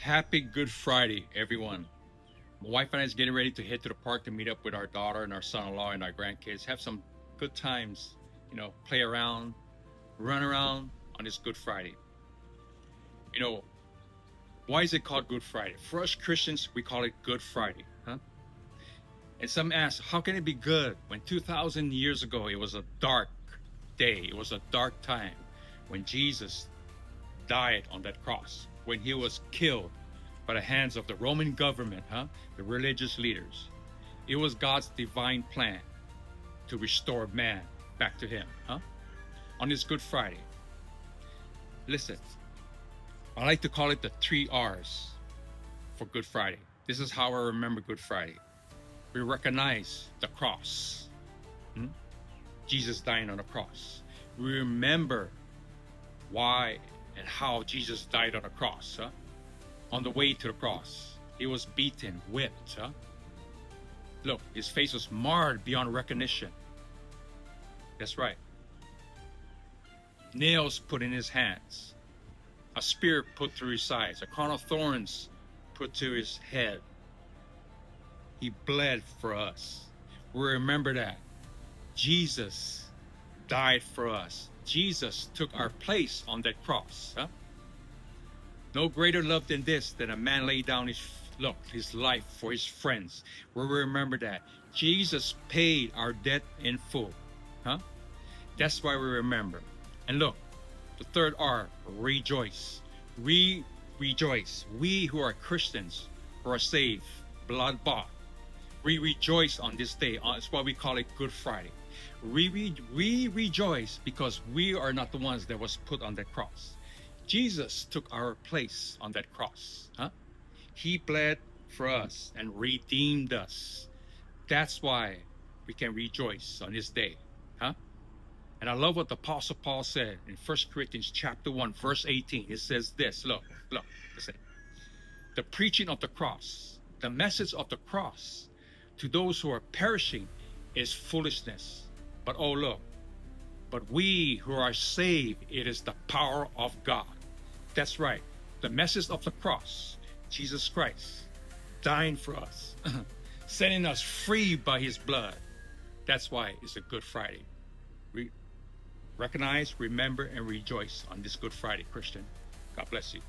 Happy Good Friday, everyone. My wife and I is getting ready to head to the park to meet up with our daughter and our son-in-law and our grandkids. Have some good times, play around, run around on this Good Friday. You know, why is it called Good Friday? For us Christians, we call it Good Friday, huh? And some ask, how can it be good when 2,000 years ago it was a dark day, it was a dark time when Jesus died on that cross, when he was killed by the hands of the Roman government, the religious leaders. It was God's divine plan to restore man back to him, on this Good Friday. Listen, I like to call it the 3 R's for Good Friday. This is how I remember Good Friday. We recognize the cross, Jesus dying on the cross. We remember why and how Jesus died on the cross. On the way to the cross, he was beaten, whipped. Look, his face was marred beyond recognition. That's right. Nails put in his hands, a spear put through his sides, a crown of thorns put to his head. He bled for us. We remember that. Jesus died for us. Jesus took our place on that cross. No greater love than this, that a man laid down his life for his friends. We remember that. Jesus paid our debt in full. That's why we remember. And look, the 3rd R, rejoice. We rejoice. We who are Christians, who are saved, blood bought, we rejoice on this day. That's why we call it Good Friday. We rejoice because we are not the ones that was put on that cross. Jesus took our place on that cross. He bled for us and redeemed us. That's why we can rejoice on this day. And I love what the Apostle Paul said in 1 Corinthians chapter 1, verse 18. It says this, look, listen. The preaching of the cross, the message of the cross to those who are perishing is foolishness. But but we who are saved, it is the power of God. That's right. The message of the cross, Jesus Christ dying for us, setting us free by his blood. That's why it's a Good Friday. Recognize, remember, and rejoice on this Good Friday, Christian. God bless you.